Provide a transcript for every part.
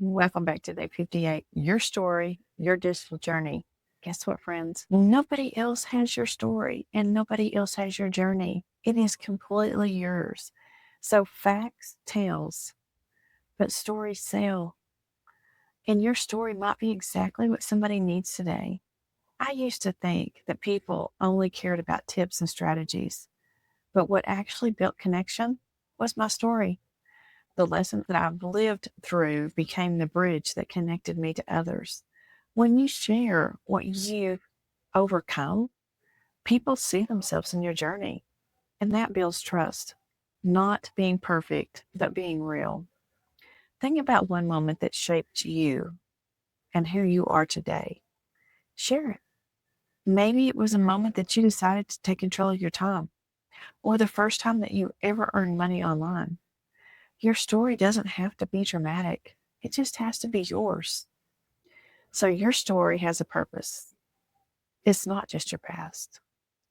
Welcome back to Day 58. Your story, your digital journey. Guess what, friends? Nobody else has your story and nobody else has your journey. It is completely yours. So facts tells, but stories sell. And your story might be exactly what somebody needs today. I used to think that people only cared about tips and strategies, but what actually built connection was my story. The lessons that I've lived through became the bridge that connected me to others. When you share what you've overcome, people see themselves in your journey, and that builds trust. Not being perfect, but being real. Think about one moment that shaped you and who you are today. Share it. Maybe it was a moment that you decided to take control of your time, or the first time that you ever earned money online. Your story doesn't have to be dramatic, it just has to be yours. So your story has a purpose. It's not just your past.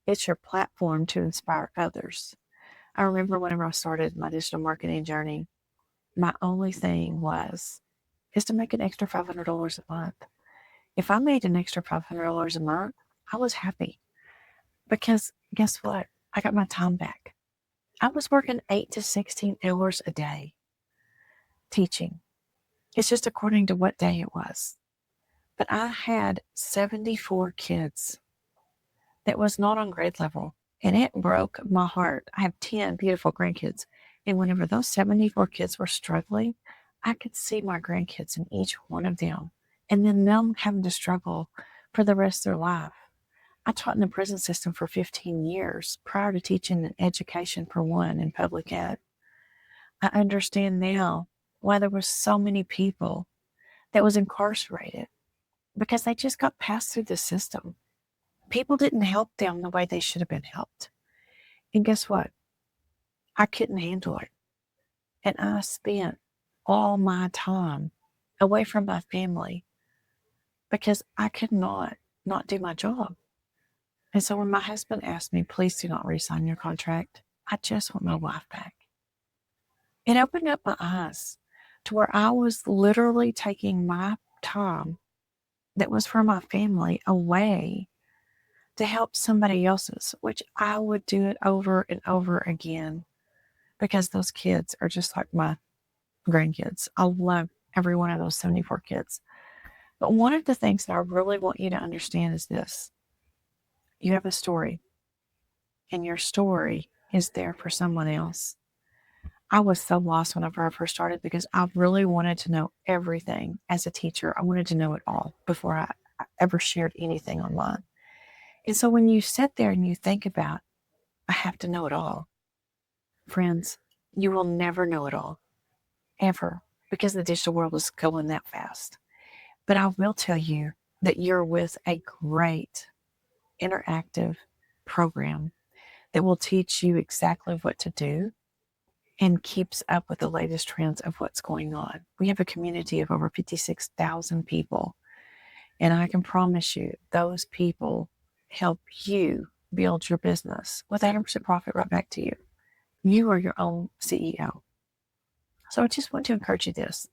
It's your platform to inspire others. I remember whenever I started my digital marketing journey, my only thing is to make an extra $500 a month. If I made an extra $500 a month, I was happy because guess what? I got my time back. I was working 8 to 16 hours a day teaching. It's just according to what day it was. But I had 74 kids that was not on grade level. And it broke my heart. I have 10 beautiful grandkids. And whenever those 74 kids were struggling, I could see my grandkids in each one of them. And then them having to struggle for the rest of their life. I taught in the prison system for 15 years prior to teaching in education for one in public ed. I understand now why there were so many people that was incarcerated because they just got passed through the system. People didn't help them the way they should have been helped. And guess what? I couldn't handle it. And I spent all my time away from my family because I could not do my job. And so when my husband asked me, please do not re-sign your contract, I just want my wife back. It opened up my eyes to where I was literally taking my time that was for my family away to help somebody else's, which I would do it over and over again because those kids are just like my grandkids. I love every one of those 74 kids. But one of the things that I really want you to understand is this. You have a story, and your story is there for someone else. I was so lost whenever I first started because I really wanted to know everything as a teacher. I wanted to know it all before I ever shared anything online. And so when you sit there and you think about, I have to know it all, friends, you will never know it all, ever, because the digital world is going that fast. But I will tell you that you're with a great interactive program that will teach you exactly what to do and keeps up with the latest trends of what's going on. We have a community of over 56,000 people, and I can promise you those people help you build your business with 100% profit right back to you. You are your own CEO. So I just want to encourage you this.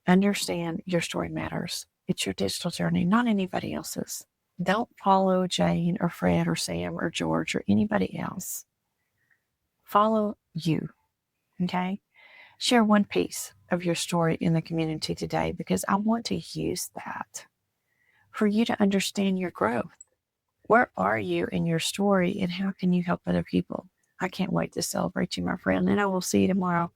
Understand your story matters. It's your digital journey, not anybody else's. Don't follow Jane or Fred or Sam or George or anybody else. Follow you, okay? Share one piece of your story in the community today because I want to use that for you to understand your growth. Where are you in your story and how can you help other people? I can't wait to celebrate you, my friend, and I will see you tomorrow.